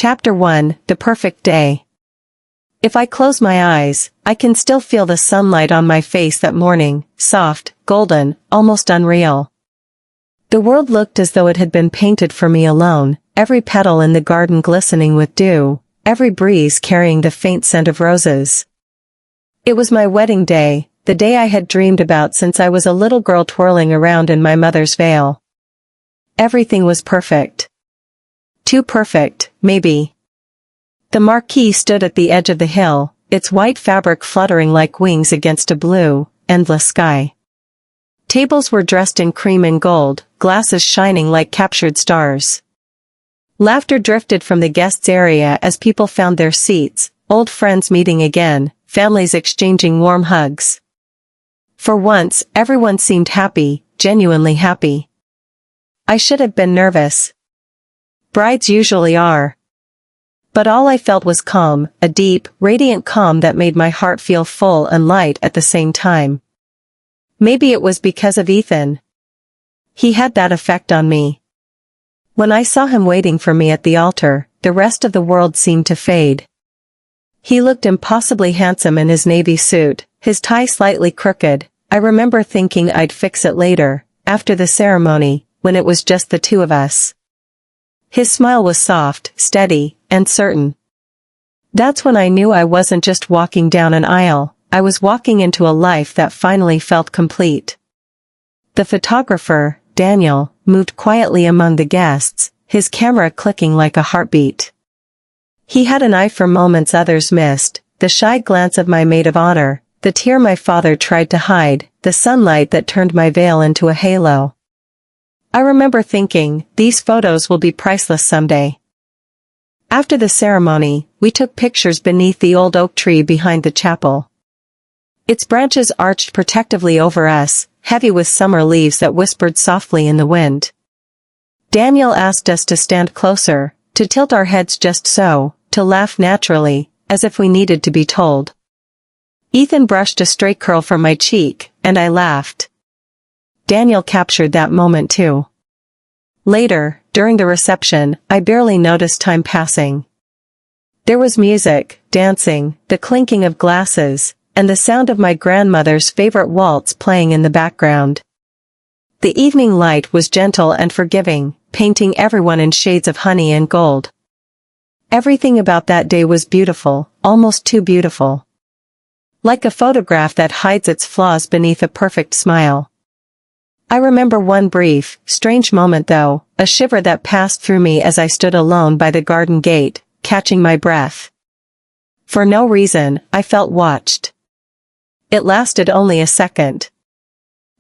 Chapter 1, The Perfect Day. If I close my eyes, I can still feel the sunlight on my face that morning, soft, golden, almost unreal. The world looked as though it had been painted for me alone, every petal in the garden glistening with dew, every breeze carrying the faint scent of roses. It was my wedding day, the day I had dreamed about since I was a little girl twirling around in my mother's veil. Everything was perfect. Too perfect, maybe. The marquee stood at the edge of the hill, its white fabric fluttering like wings against a blue, endless sky. Tables were dressed in cream and gold, glasses shining like captured stars. Laughter drifted from the guests' area as people found their seats, old friends meeting again, families exchanging warm hugs. For once, everyone seemed happy, genuinely happy. I should have been nervous. Brides usually are. But all I felt was calm, a deep, radiant calm that made my heart feel full and light at the same time. Maybe it was because of Ethan. He had that effect on me. When I saw him waiting for me at the altar, the rest of the world seemed to fade. He looked impossibly handsome in his navy suit, his tie slightly crooked. I remember thinking I'd fix it later, after the ceremony, when it was just the two of us. His smile was soft, steady, and certain. That's when I knew I wasn't just walking down an aisle, I was walking into a life that finally felt complete. The photographer, Daniel, moved quietly among the guests, his camera clicking like a heartbeat. He had an eye for moments others missed, the shy glance of my maid of honor, the tear my father tried to hide, the sunlight that turned my veil into a halo. I remember thinking, these photos will be priceless someday. After the ceremony, we took pictures beneath the old oak tree behind the chapel. Its branches arched protectively over us, heavy with summer leaves that whispered softly in the wind. Daniel asked us to stand closer, to tilt our heads just so, to laugh naturally, as if we needed to be told. Ethan brushed a stray curl from my cheek, and I laughed. Daniel captured that moment too. Later, during the reception, I barely noticed time passing. There was music, dancing, the clinking of glasses, and the sound of my grandmother's favorite waltz playing in the background. The evening light was gentle and forgiving, painting everyone in shades of honey and gold. Everything about that day was beautiful, almost too beautiful. Like a photograph that hides its flaws beneath a perfect smile. I remember one brief, strange moment though, a shiver that passed through me as I stood alone by the garden gate, catching my breath. For no reason, I felt watched. It lasted only a second.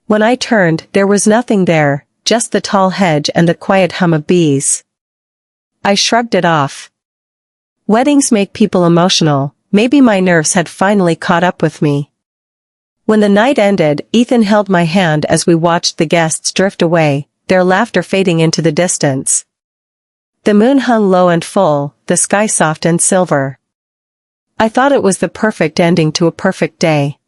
When I turned, there was nothing there, just the tall hedge and the quiet hum of bees. I shrugged it off. Weddings make people emotional, maybe my nerves had finally caught up with me. When the night ended, Ethan held my hand as we watched the guests drift away, their laughter fading into the distance. The moon hung low and full, the sky soft and silver. I thought it was the perfect ending to a perfect day.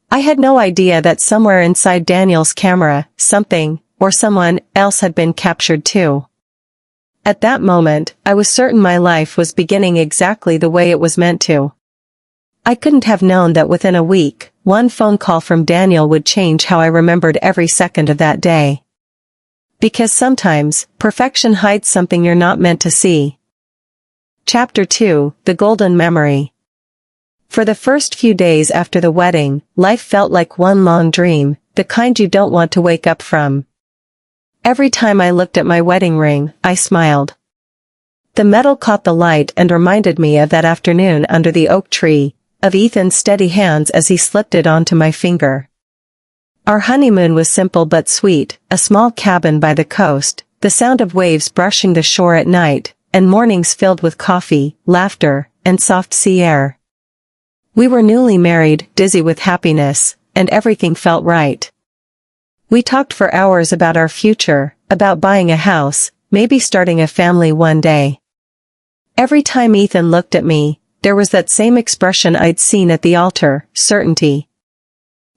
I had no idea that somewhere inside Daniel's camera, something, or someone else had been captured too. At that moment, I was certain my life was beginning exactly the way it was meant to. I couldn't have known that within a week, one phone call from Daniel would change how I remembered every second of that day. Because sometimes, perfection hides something you're not meant to see. Chapter 2, The Golden Memory. For the first few days after the wedding, life felt like one long dream, the kind you don't want to wake up from. Every time I looked at my wedding ring, I smiled. The metal caught the light and reminded me of that afternoon under the oak tree, of Ethan's steady hands as he slipped it onto my finger. Our honeymoon was simple but sweet, a small cabin by the coast, the sound of waves brushing the shore at night, and mornings filled with coffee, laughter, and soft sea air. We were newly married, dizzy with happiness, and everything felt right. We talked for hours about our future, about buying a house, maybe starting a family one day. Every time Ethan looked at me, there was that same expression I'd seen at the altar, certainty.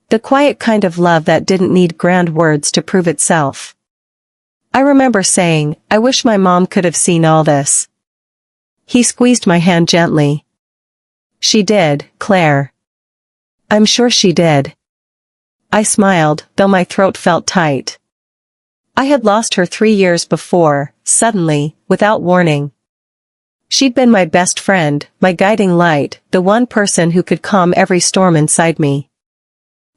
The quiet kind of love that didn't need grand words to prove itself. I remember saying, I wish my mom could have seen all this. He squeezed my hand gently. She did, Claire. I'm sure she did. I smiled, though my throat felt tight. I had lost her 3 years before, suddenly, without warning. She'd been my best friend, my guiding light, the one person who could calm every storm inside me.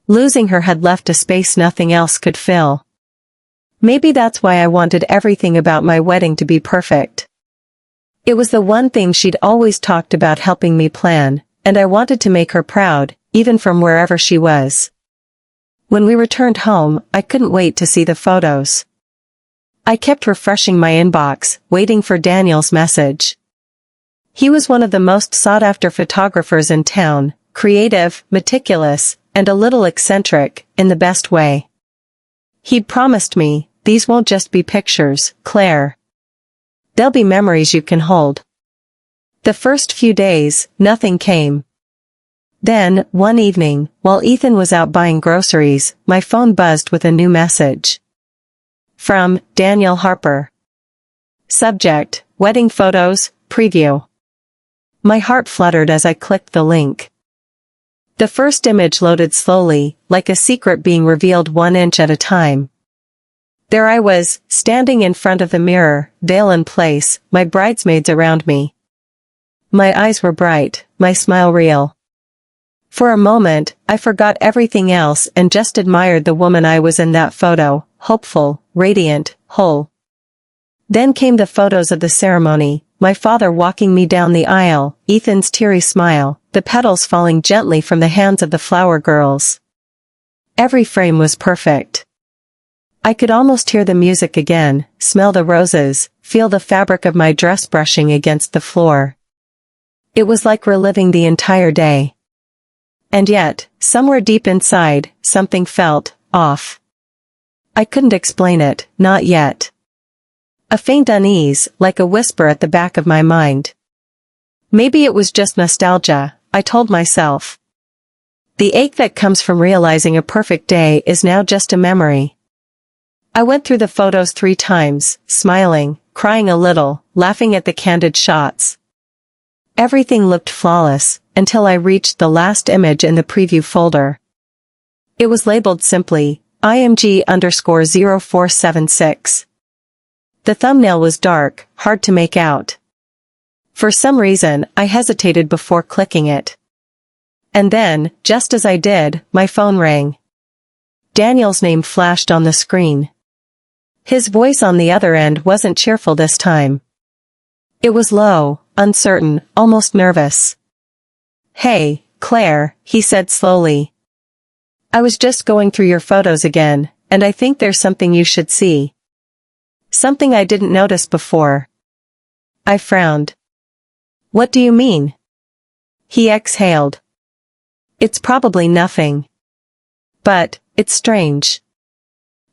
Losing her had left a space nothing else could fill. Maybe that's why I wanted everything about my wedding to be perfect. It was the one thing she'd always talked about helping me plan, and I wanted to make her proud, even from wherever she was. When we returned home, I couldn't wait to see the photos. I kept refreshing my inbox, waiting for Daniel's message. He was one of the most sought-after photographers in town, creative, meticulous, and a little eccentric, in the best way. He'd promised me, "These won't just be pictures, Claire. They'll be memories you can hold." The first few days, nothing came. Then, one evening, while Ethan was out buying groceries, my phone buzzed with a new message. From Daniel Harper. Subject, Wedding Photos, Preview. My heart fluttered as I clicked the link. The first image loaded slowly, like a secret being revealed 1 inch at a time. There I was, standing in front of the mirror, veil in place, my bridesmaids around me. My eyes were bright, my smile real. For a moment, I forgot everything else and just admired the woman I was in that photo, hopeful, radiant, whole. Then came the photos of the ceremony, my father walking me down the aisle, Ethan's teary smile, the petals falling gently from the hands of the flower girls. Every frame was perfect. I could almost hear the music again, smell the roses, feel the fabric of my dress brushing against the floor. It was like reliving the entire day. And yet, somewhere deep inside, something felt off. I couldn't explain it, not yet. A faint unease, like a whisper at the back of my mind. Maybe it was just nostalgia, I told myself. The ache that comes from realizing a perfect day is now just a memory. I went through the photos 3 times, smiling, crying a little, laughing at the candid shots. Everything looked flawless, until I reached the last image in the preview folder. It was labeled simply, IMG_0476. The thumbnail was dark, hard to make out. For some reason, I hesitated before clicking it. And then, just as I did, my phone rang. Daniel's name flashed on the screen. His voice on the other end wasn't cheerful this time. It was low, uncertain, almost nervous. "Hey, Claire," he said slowly. "I was just going through your photos again, and I think there's something you should see. Something I didn't notice before." I frowned. "What do you mean?" He exhaled. "It's probably nothing. But, it's strange.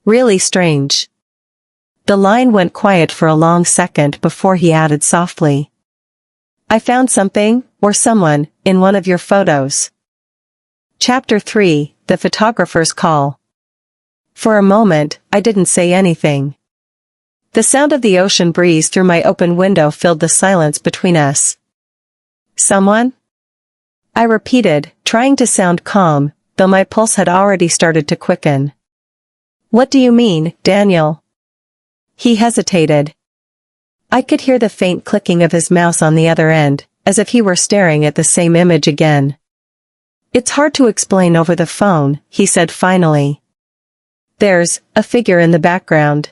Really strange." The line went quiet for a long second before he added softly. "I found something, or someone, in one of your photos." Chapter 3, The Photographer's Call. For a moment, I didn't say anything. The sound of the ocean breeze through my open window filled the silence between us. "Someone?" I repeated, trying to sound calm, though my pulse had already started to quicken. "What do you mean, Daniel?" He hesitated. I could hear the faint clicking of his mouse on the other end, as if he were staring at the same image again. "It's hard to explain over the phone," he said finally. "There's a figure in the background.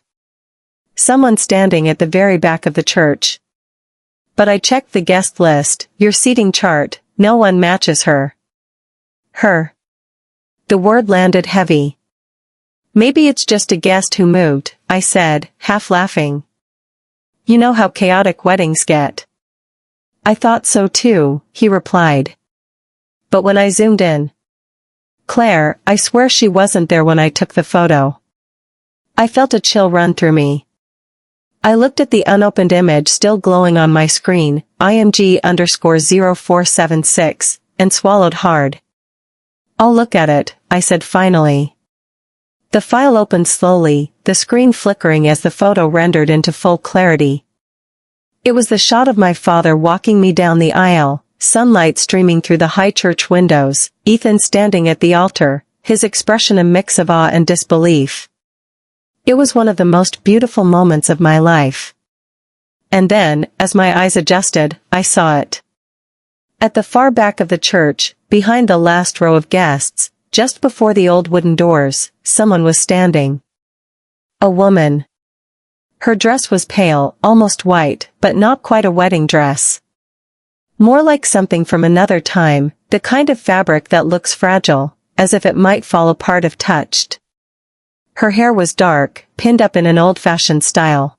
Someone standing at the very back of the church. But I checked the guest list, your seating chart, no one matches her." Her. The word landed heavy. "Maybe it's just a guest who moved," I said, half laughing. "You know how chaotic weddings get." "I thought so too," he replied. But when I zoomed in. Claire, I swear she wasn't there when I took the photo. I felt a chill run through me. I looked at the unopened image still glowing on my screen, IMG_0476, and swallowed hard. "I'll look at it," I said finally. The file opened slowly, the screen flickering as the photo rendered into full clarity. It was the shot of my father walking me down the aisle, sunlight streaming through the high church windows, Ethan standing at the altar, his expression a mix of awe and disbelief. It was one of the most beautiful moments of my life. And then, as my eyes adjusted, I saw it. At the far back of the church, behind the last row of guests, just before the old wooden doors, someone was standing. A woman. Her dress was pale, almost white, but not quite a wedding dress. More like something from another time, the kind of fabric that looks fragile, as if it might fall apart if touched. Her hair was dark, pinned up in an old-fashioned style.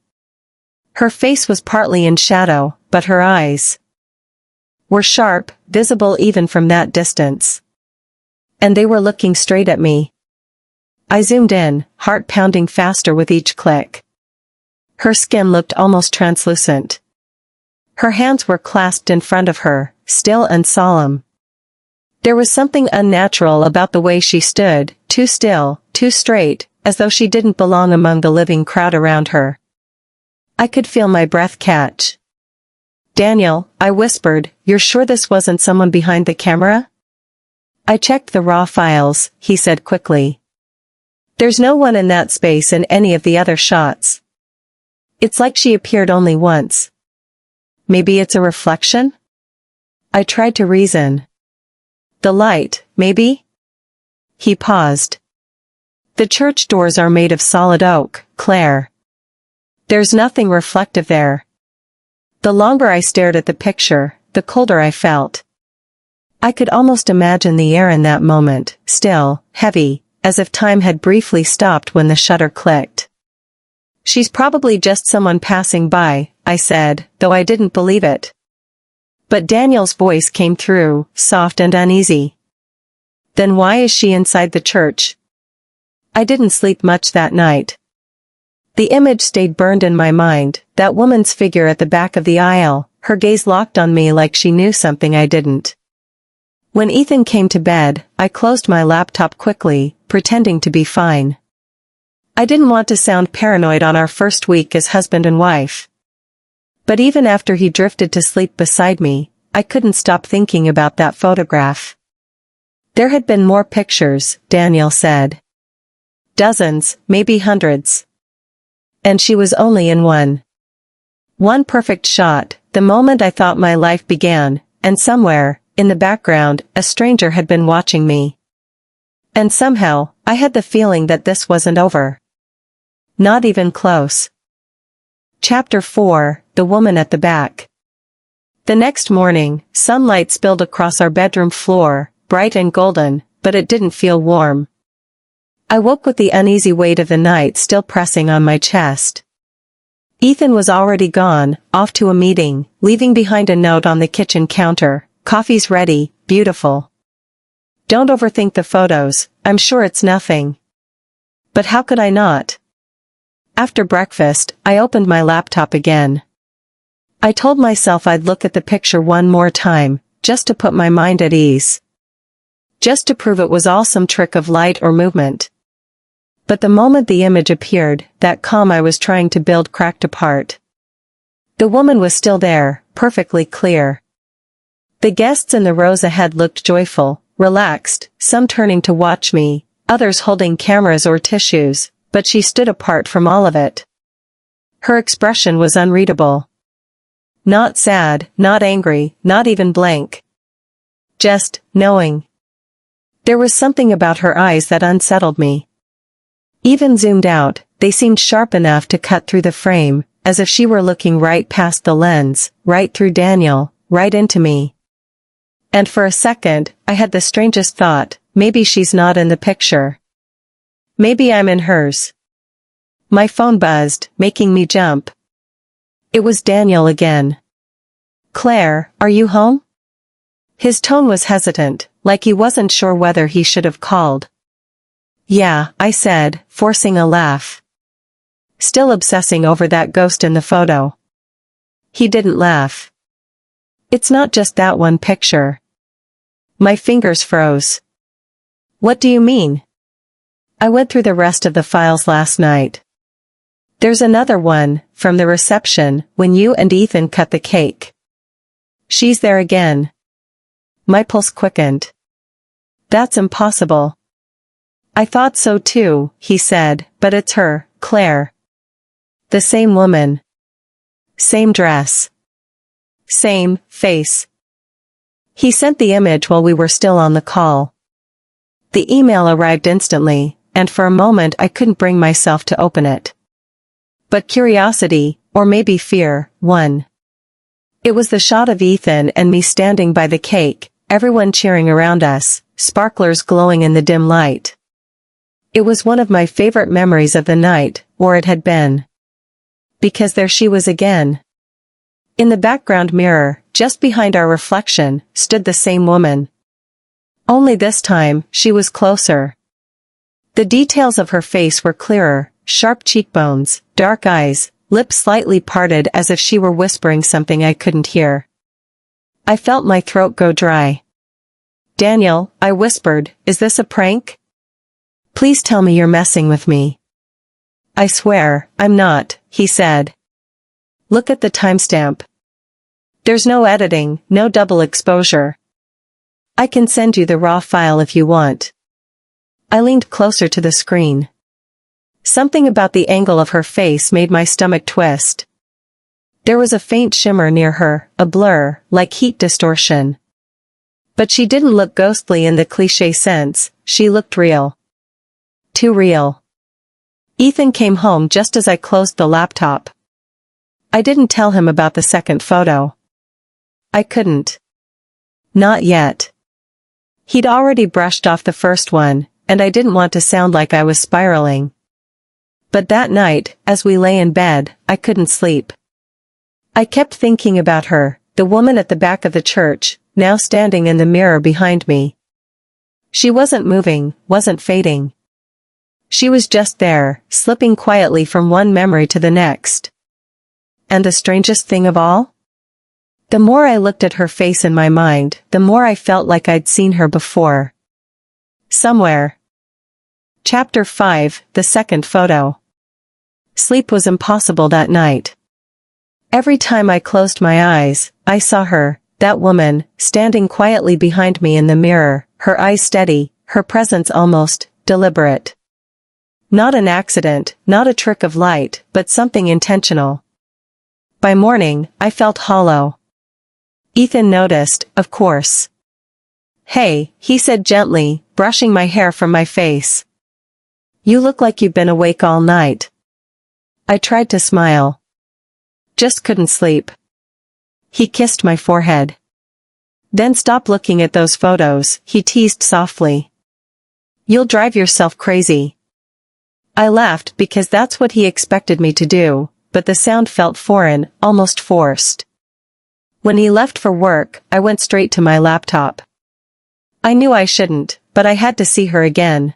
Her face was partly in shadow, but her eyes were sharp, visible even from that distance. And they were looking straight at me. I zoomed in, heart pounding faster with each click. Her skin looked almost translucent. Her hands were clasped in front of her, still and solemn. There was something unnatural about the way she stood, too still, too straight, as though she didn't belong among the living crowd around her. I could feel my breath catch. "Daniel," I whispered, "you're sure this wasn't someone behind the camera?" "I checked the raw files," he said quickly. "There's no one in that space in any of the other shots. It's like she appeared only once. Maybe it's a reflection?" I tried to reason. "The light, maybe?" He paused. "The church doors are made of solid oak, Claire. There's nothing reflective there." The longer I stared at the picture, the colder I felt. I could almost imagine the air in that moment, still, heavy, as if time had briefly stopped when the shutter clicked. "She's probably just someone passing by," I said, though I didn't believe it. But Daniel's voice came through, soft and uneasy. "Then why is she inside the church?" I didn't sleep much that night. The image stayed burned in my mind, that woman's figure at the back of the aisle, her gaze locked on me like she knew something I didn't. When Ethan came to bed, I closed my laptop quickly, pretending to be fine. I didn't want to sound paranoid on our first week as husband and wife. But even after he drifted to sleep beside me, I couldn't stop thinking about that photograph. There had been more pictures, Daniel said. Dozens, maybe hundreds. And she was only in one. One perfect shot, the moment I thought my life began, and somewhere, in the background, a stranger had been watching me. And somehow, I had the feeling that this wasn't over. Not even close. Chapter 4, The Woman at the Back. The next morning, sunlight spilled across our bedroom floor, bright and golden, but it didn't feel warm. I woke with the uneasy weight of the night still pressing on my chest. Ethan was already gone, off to a meeting, leaving behind a note on the kitchen counter, "Coffee's ready, beautiful. Don't overthink the photos, I'm sure it's nothing." But how could I not? After breakfast, I opened my laptop again. I told myself I'd look at the picture one more time, just to put my mind at ease. Just to prove it was all some trick of light or movement. But the moment the image appeared, that calm I was trying to build cracked apart. The woman was still there, perfectly clear. The guests in the rows ahead looked joyful, relaxed, some turning to watch me, others holding cameras or tissues, but she stood apart from all of it. Her expression was unreadable. Not sad, not angry, not even blank. Just, knowing. There was something about her eyes that unsettled me. Even zoomed out, they seemed sharp enough to cut through the frame, as if she were looking right past the lens, right through Daniel, right into me. And for a second, I had the strangest thought, maybe she's not in the picture. Maybe I'm in hers. My phone buzzed, making me jump. It was Daniel again. "Claire, are you home?" His tone was hesitant, like he wasn't sure whether he should have called. "Yeah," I said, forcing a laugh. Still obsessing over that ghost in the photo. He didn't laugh. "It's not just that one picture." My fingers froze. "What do you mean?" "I went through the rest of the files last night. There's another one, from the reception, when you and Ethan cut the cake. She's there again. My pulse quickened. That's impossible. I thought so too, he said, but it's her, Claire. The same woman. Same dress. Same face. He sent the image while we were still on the call. The email arrived instantly, and for a moment I couldn't bring myself to open it. But curiosity, or maybe fear, won. It was the shot of Ethan and me standing by the cake, everyone cheering around us, sparklers glowing in the dim light. It was one of my favorite memories of the night, or it had been. Because there she was again. In the background mirror, just behind our reflection, stood the same woman. Only this time, she was closer. The details of her face were clearer, sharp cheekbones, dark eyes, lips slightly parted as if she were whispering something I couldn't hear. I felt my throat go dry. Daniel, I whispered, is this a prank? Please tell me you're messing with me. I swear, I'm not, he said. Look at the timestamp. There's no editing, no double exposure. I can send you the raw file if you want. I leaned closer to the screen. Something about the angle of her face made my stomach twist. There was a faint shimmer near her, a blur, like heat distortion. But she didn't look ghostly in the cliché sense, she looked real. Too real. Ethan came home just as I closed the laptop. I didn't tell him about the second photo. I couldn't. Not yet. He'd already brushed off the first one, and I didn't want to sound like I was spiraling. But that night, as we lay in bed, I couldn't sleep. I kept thinking about her, the woman at the back of the church, now standing in the mirror behind me. She wasn't moving, wasn't fading. She was just there, slipping quietly from one memory to the next. And the strangest thing of all? The more I looked at her face in my mind, the more I felt like I'd seen her before. Somewhere. Chapter 5, the second photo. Sleep was impossible that night. Every time I closed my eyes, I saw her, that woman, standing quietly behind me in the mirror, her eyes steady, her presence almost deliberate. Not an accident, not a trick of light, but something intentional. By morning, I felt hollow. Ethan noticed, of course. Hey, he said gently, brushing my hair from my face. You look like you've been awake all night. I tried to smile. Just couldn't sleep. He kissed my forehead. Then stop looking at those photos, he teased softly. You'll drive yourself crazy. I laughed because that's what he expected me to do, but the sound felt foreign, almost forced. When he left for work, I went straight to my laptop. I knew I shouldn't, but I had to see her again.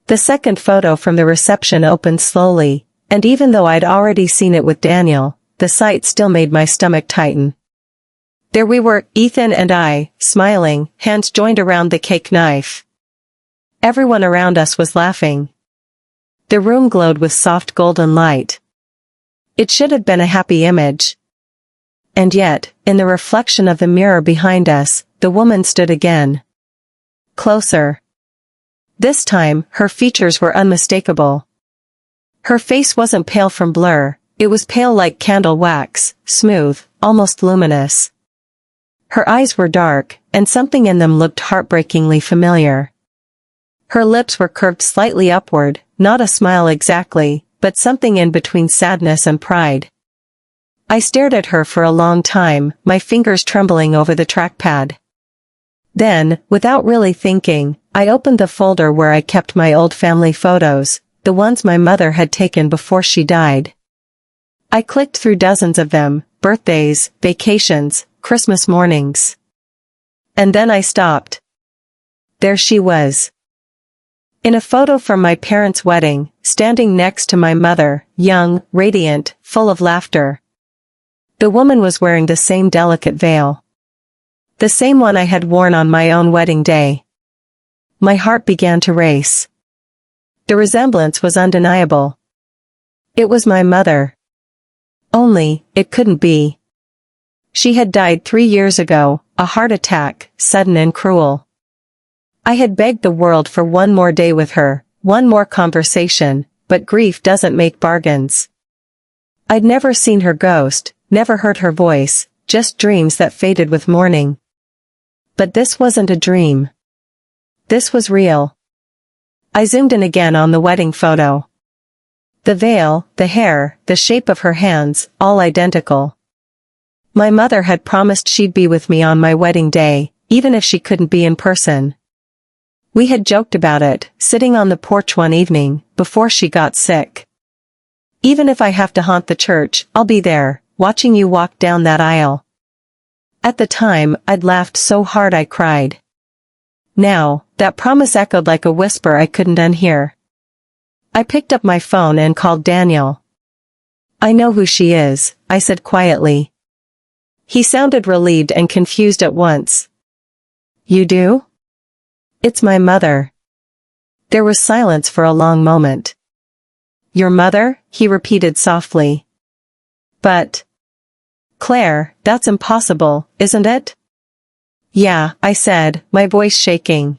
The second photo from the reception opened slowly, and even though I'd already seen it with Daniel, the sight still made my stomach tighten. There we were, Ethan and I, smiling, hands joined around the cake knife. Everyone around us was laughing. The room glowed with soft golden light. It should have been a happy image. And yet, in the reflection of the mirror behind us, the woman stood again. Closer. This time, her features were unmistakable. Her face wasn't pale from blur, it was pale like candle wax, smooth, almost luminous. Her eyes were dark, and something in them looked heartbreakingly familiar. Her lips were curved slightly upward, not a smile exactly, but something in between sadness and pride. I stared at her for a long time, my fingers trembling over the trackpad. Then, without really thinking, I opened the folder where I kept my old family photos, the ones my mother had taken before she died. I clicked through dozens of them, birthdays, vacations, Christmas mornings. And then I stopped. There she was. In a photo from my parents' wedding, standing next to my mother, young, radiant, full of laughter. The woman was wearing the same delicate veil. The same one I had worn on my own wedding day. My heart began to race. The resemblance was undeniable. It was my mother. Only, it couldn't be. She had died 3 years ago, a heart attack, sudden and cruel. I had begged the world for one more day with her, one more conversation, but grief doesn't make bargains. I'd never seen her ghost, never heard her voice, just dreams that faded with morning. But this wasn't a dream. This was real. I zoomed in again on the wedding photo. The veil, the hair, the shape of her hands, all identical. My mother had promised she'd be with me on my wedding day, even if she couldn't be in person. We had joked about it, sitting on the porch one evening, before she got sick. Even if I have to haunt the church, I'll be there, watching you walk down that aisle. At the time, I'd laughed so hard I cried. Now, that promise echoed like a whisper I couldn't unhear. I picked up my phone and called Daniel. "I know who she is," I said quietly. He sounded relieved and confused at once. "You do?" "It's my mother." There was silence for a long moment. "Your mother?" he repeated softly. "But, Claire, that's impossible, isn't it?" "Yeah," I said, my voice shaking.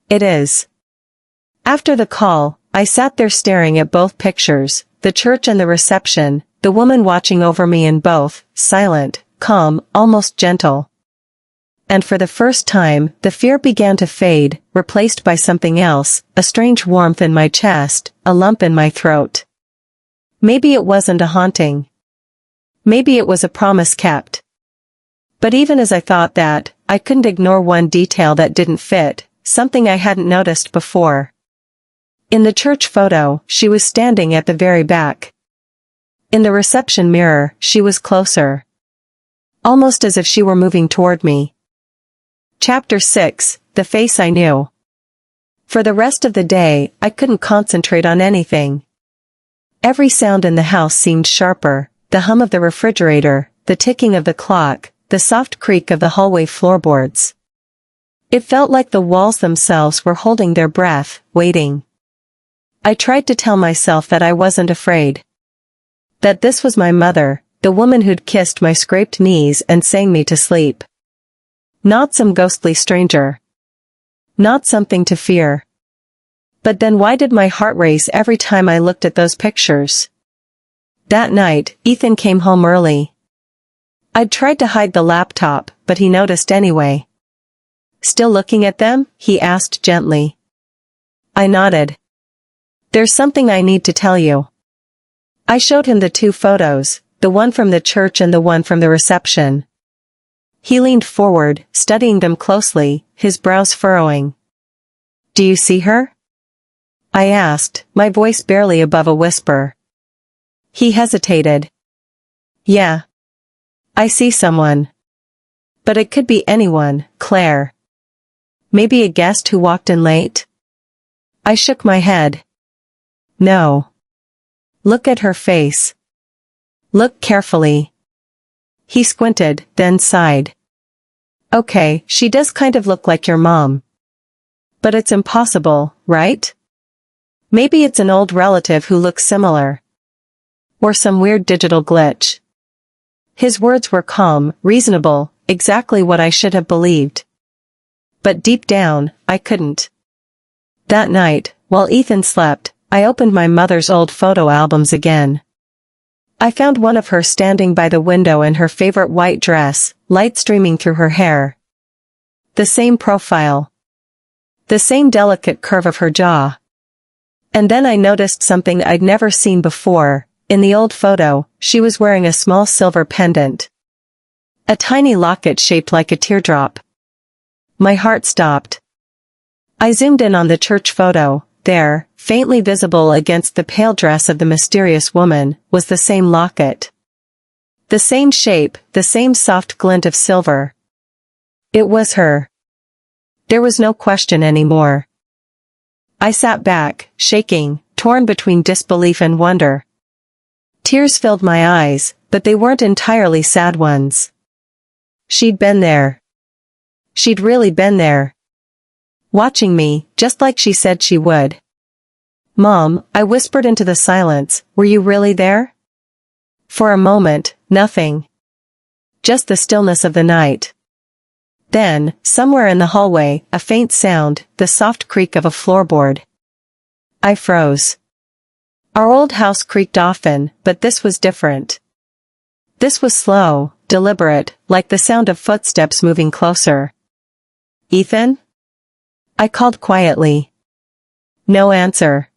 "It is." After the call, I sat there staring at both pictures, the church and the reception, the woman watching over me in both, silent, calm, almost gentle. And for the first time, the fear began to fade, replaced by something else, a strange warmth in my chest, a lump in my throat. Maybe it wasn't a haunting. Maybe it was a promise kept. But even as I thought that, I couldn't ignore one detail that didn't fit, something I hadn't noticed before. In the church photo, she was standing at the very back. In the reception mirror, she was closer. Almost as if she were moving toward me. Chapter 6, The Face I Knew. For the rest of the day, I couldn't concentrate on anything. Every sound in the house seemed sharper, the hum of the refrigerator, the ticking of the clock, the soft creak of the hallway floorboards. It felt like the walls themselves were holding their breath, waiting. I tried to tell myself that I wasn't afraid. That this was my mother, the woman who'd kissed my scraped knees and sang me to sleep. Not some ghostly stranger. Not something to fear. But then why did my heart race every time I looked at those pictures? That night, Ethan came home early. I'd tried to hide the laptop, but he noticed anyway. "Still looking at them?" he asked gently. I nodded. "There's something I need to tell you." I showed him the 2 photos, the one from the church and the one from the reception. He leaned forward, studying them closely, his brows furrowing. "Do you see her?" I asked, my voice barely above a whisper. He hesitated. "Yeah. I see someone. But it could be anyone, Claire. Maybe a guest who walked in late?" I shook my head. "No. Look at her face. Look carefully." He squinted, then sighed. "Okay, she does kind of look like your mom. But it's impossible, right? Maybe it's an old relative who looks similar. Or some weird digital glitch." His words were calm, reasonable, exactly what I should have believed. But deep down, I couldn't. That night, while Ethan slept, I opened my mother's old photo albums again. I found one of her standing by the window in her favorite white dress, light streaming through her hair. The same profile. The same delicate curve of her jaw. And then I noticed something I'd never seen before. In the old photo, she was wearing a small silver pendant. A tiny locket shaped like a teardrop. My heart stopped. I zoomed in on the church photo. There, faintly visible against the pale dress of the mysterious woman, was the same locket. The same shape, the same soft glint of silver. It was her. There was no question anymore. I sat back, shaking, torn between disbelief and wonder. Tears filled my eyes, but they weren't entirely sad ones. She'd been there. She'd really been there. Watching me, just like she said she would. Mom, I whispered into the silence, were you really there? For a moment, nothing. Just the stillness of the night. Then, somewhere in the hallway, a faint sound, the soft creak of a floorboard. I froze. Our old house creaked often, but this was different. This was slow, deliberate, like the sound of footsteps moving closer. Ethan? I called quietly. No answer.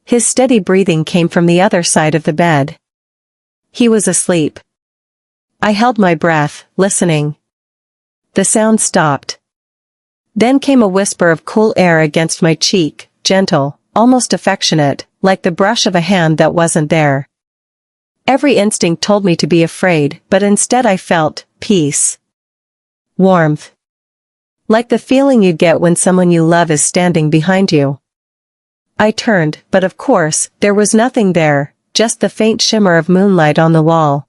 His steady breathing came from the other side of the bed. He was asleep. I held my breath, listening. The sound stopped. Then came a whisper of cool air against my cheek, gentle, almost affectionate, like the brush of a hand that wasn't there. Every instinct told me to be afraid, but instead I felt peace. Warmth. Like the feeling you get when someone you love is standing behind you. I turned, but of course, there was nothing there, just the faint shimmer of moonlight on the wall.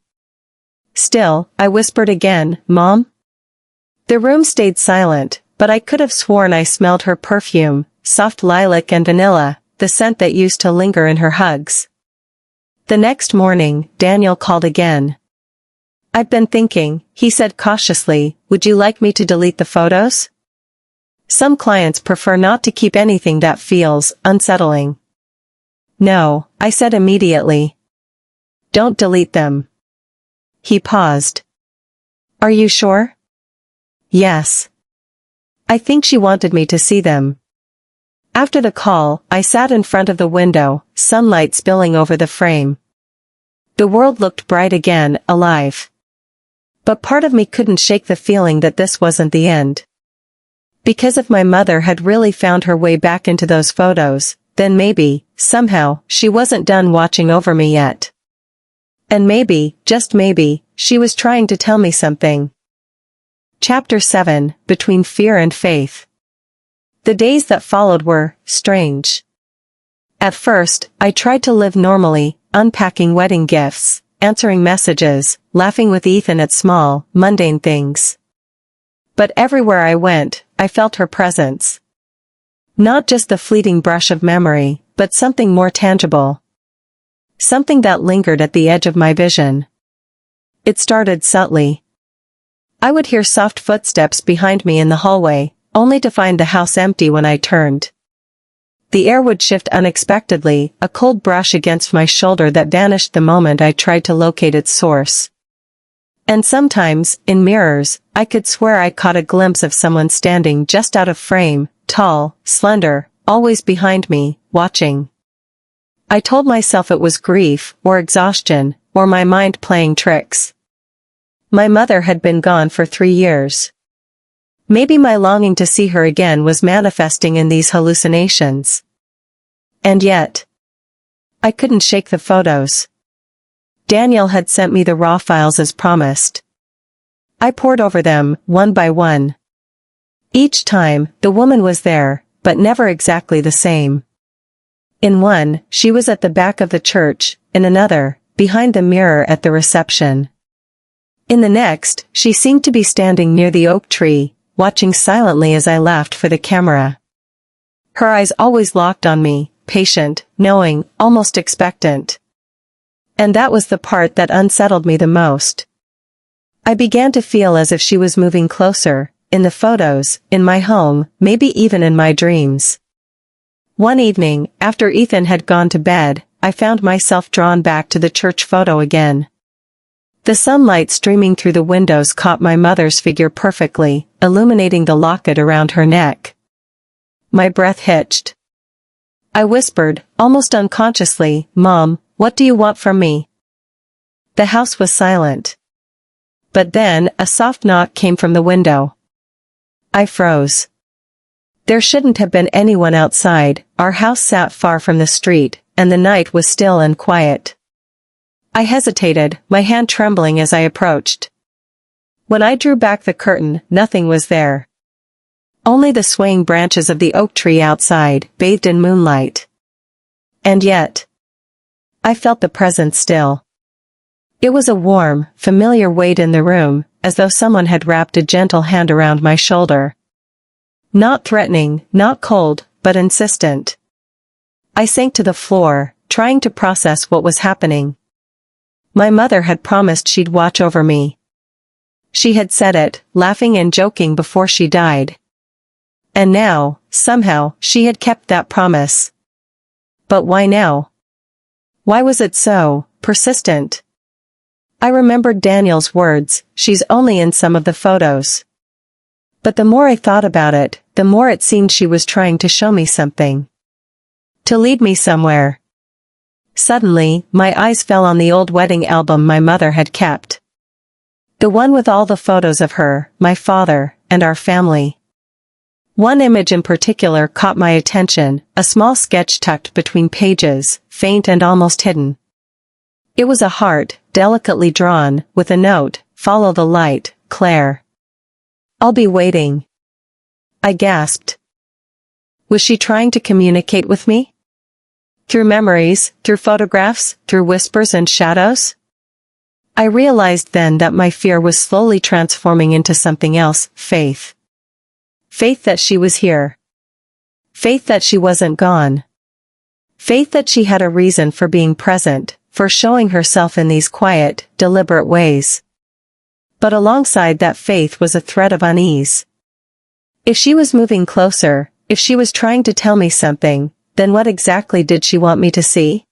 Still, I whispered again, Mom? The room stayed silent, but I could have sworn I smelled her perfume, soft lilac and vanilla, the scent that used to linger in her hugs. The next morning, Daniel called again. I've been thinking, he said cautiously, would you like me to delete the photos? Some clients prefer not to keep anything that feels unsettling. No, I said immediately. Don't delete them. He paused. Are you sure? Yes. I think she wanted me to see them. After the call, I sat in front of the window, sunlight spilling over the frame. The world looked bright again, alive. But part of me couldn't shake the feeling that this wasn't the end. Because if my mother had really found her way back into those photos, then maybe, somehow, she wasn't done watching over me yet. And maybe, just maybe, she was trying to tell me something. Chapter 7, Between Fear and Faith. The days that followed were strange. At first, I tried to live normally, unpacking wedding gifts, answering messages, laughing with Ethan at small, mundane things. But everywhere I went, I felt her presence. Not just the fleeting brush of memory, but something more tangible. Something that lingered at the edge of my vision. It started subtly. I would hear soft footsteps behind me in the hallway, only to find the house empty when I turned. The air would shift unexpectedly, a cold brush against my shoulder that vanished the moment I tried to locate its source. And sometimes, in mirrors, I could swear I caught a glimpse of someone standing just out of frame, tall, slender, always behind me, watching. I told myself it was grief, or exhaustion, or my mind playing tricks. My mother had been gone for 3 years. Maybe my longing to see her again was manifesting in these hallucinations. And yet, I couldn't shake the photos. Daniel had sent me the raw files as promised. I pored over them, one by one. Each time, the woman was there, but never exactly the same. In one, she was at the back of the church, in another, behind the mirror at the reception. In the next, she seemed to be standing near the oak tree, watching silently as I laughed for the camera. Her eyes always locked on me, patient, knowing, almost expectant. And that was the part that unsettled me the most. I began to feel as if she was moving closer, in the photos, in my home, maybe even in my dreams. One evening, after Ethan had gone to bed, I found myself drawn back to the church photo again. The sunlight streaming through the windows caught my mother's figure perfectly, illuminating the locket around her neck. My breath hitched. I whispered, almost unconsciously, Mom, what do you want from me? The house was silent. But then, a soft knock came from the window. I froze. There shouldn't have been anyone outside, our house sat far from the street, and the night was still and quiet. I hesitated, my hand trembling as I approached. When I drew back the curtain, nothing was there. Only the swaying branches of the oak tree outside, bathed in moonlight. And yet, I felt the presence still. It was a warm, familiar weight in the room, as though someone had wrapped a gentle hand around my shoulder. Not threatening, not cold, but insistent. I sank to the floor, trying to process what was happening. My mother had promised she'd watch over me. She had said it, laughing and joking before she died. And now, somehow, she had kept that promise. But why now? Why was it so persistent? I remembered Daniel's words, "She's only in some of the photos." But the more I thought about it, the more it seemed she was trying to show me something. To lead me somewhere. Suddenly, my eyes fell on the old wedding album my mother had kept. The one with all the photos of her, my father, and our family. One image in particular caught my attention, a small sketch tucked between pages, faint and almost hidden. It was a heart, delicately drawn, with a note, "Follow the light, Claire. I'll be waiting." I gasped. Was she trying to communicate with me? Through memories, through photographs, through whispers and shadows? I realized then that my fear was slowly transforming into something else, faith. Faith that she was here. Faith that she wasn't gone. Faith that she had a reason for being present, for showing herself in these quiet, deliberate ways. But alongside that faith was a thread of unease. If she was moving closer, if she was trying to tell me something, then what exactly did she want me to see?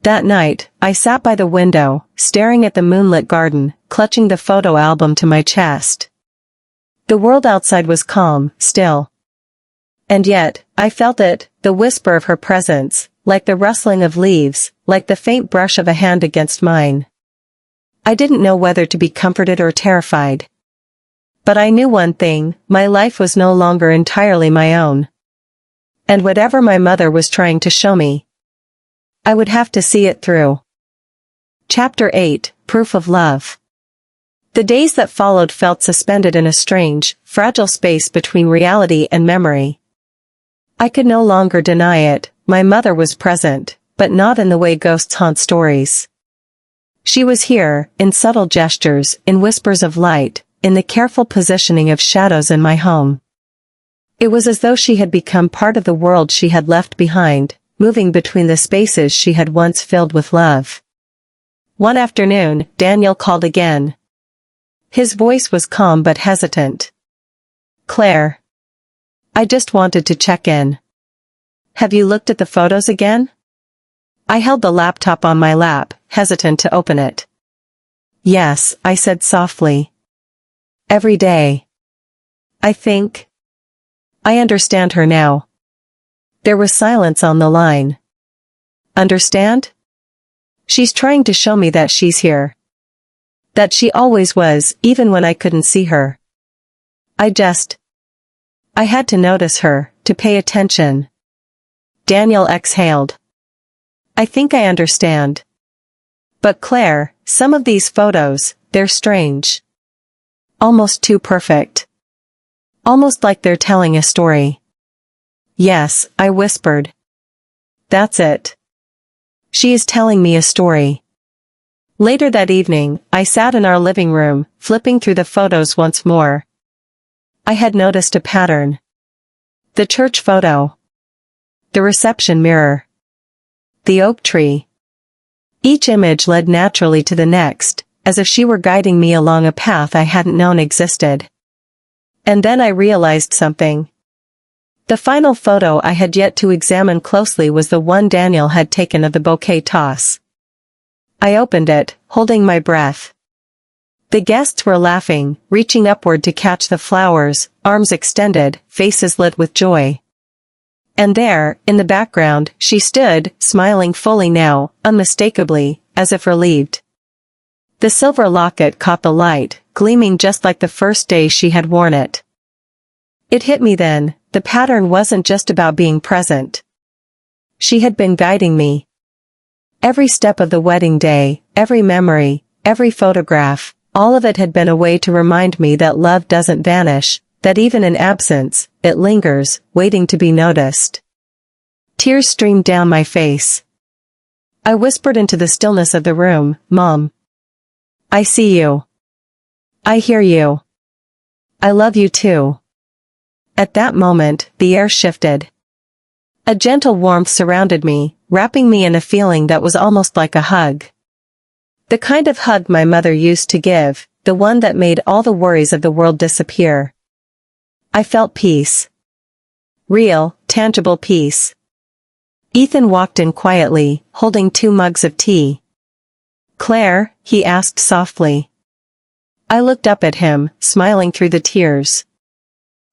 That night, I sat by the window, staring at the moonlit garden, clutching the photo album to my chest. The world outside was calm, still. And yet, I felt it, the whisper of her presence, like the rustling of leaves, like the faint brush of a hand against mine. I didn't know whether to be comforted or terrified. But I knew one thing, my life was no longer entirely my own. And whatever my mother was trying to show me, I would have to see it through. Chapter 8, Proof of Love. The days that followed felt suspended in a strange, fragile space between reality and memory. I could no longer deny it, my mother was present, but not in the way ghosts haunt stories. She was here, in subtle gestures, in whispers of light, in the careful positioning of shadows in my home. It was as though she had become part of the world she had left behind, moving between the spaces she had once filled with love. One afternoon, Daniel called again. His voice was calm but hesitant. "Claire. I just wanted to check in. Have you looked at the photos again?" I held the laptop on my lap, hesitant to open it. "Yes," I said softly. "Every day. I think." I understand her now. There was silence on the line. Understand? She's trying to show me that she's here. That she always was, even when I couldn't see her. I had to notice her, to pay attention. Daniel exhaled. "I think I understand. But Claire, some of these photos, they're strange. Almost too perfect. Almost like they're telling a story." "Yes," I whispered. "That's it. She is telling me a story." Later that evening, I sat in our living room, flipping through the photos once more. I had noticed a pattern. The church photo. The reception mirror. The oak tree. Each image led naturally to the next, as if she were guiding me along a path I hadn't known existed. And then I realized something. The final photo I had yet to examine closely was the one Daniel had taken of the bouquet toss. I opened it, holding my breath. The guests were laughing, reaching upward to catch the flowers, arms extended, faces lit with joy. And there, in the background, she stood, smiling fully now, unmistakably, as if relieved. The silver locket caught the light, gleaming just like the first day she had worn it. It hit me then, the pattern wasn't just about being present. She had been guiding me. Every step of the wedding day, every memory, every photograph, all of it had been a way to remind me that love doesn't vanish, that even in absence, it lingers, waiting to be noticed. Tears streamed down my face. I whispered into the stillness of the room, "Mom. I see you. I hear you. I love you too." At that moment, the air shifted. A gentle warmth surrounded me, wrapping me in a feeling that was almost like a hug. The kind of hug my mother used to give, the one that made all the worries of the world disappear. I felt peace. Real, tangible peace. Ethan walked in quietly, holding 2 mugs of tea. "Claire?" he asked softly. I looked up at him, smiling through the tears.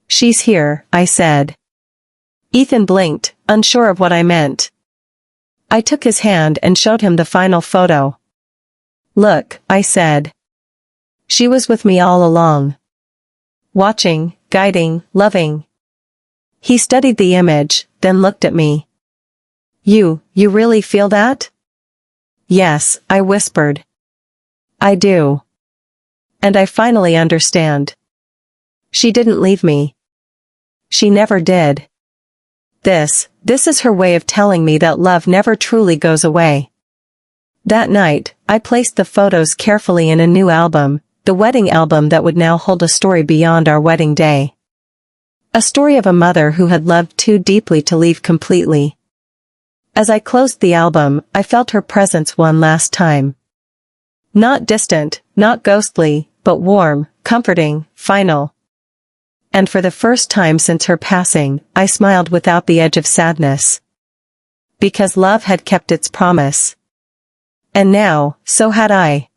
"She's here," I said. Ethan blinked, unsure of what I meant. I took his hand and showed him the final photo. "Look," I said. "She was with me all along. Watching, guiding, loving." He studied the image, then looked at me. You really feel that?" "Yes," I whispered. "I do. And I finally understand. She didn't leave me. She never did. This is her way of telling me that love never truly goes away." That night, I placed the photos carefully in a new album, the wedding album that would now hold a story beyond our wedding day. A story of a mother who had loved too deeply to leave completely. As I closed the album, I felt her presence one last time. Not distant, not ghostly, but warm, comforting, final. And for the first time since her passing, I smiled without the edge of sadness. Because love had kept its promise. And now, so had I.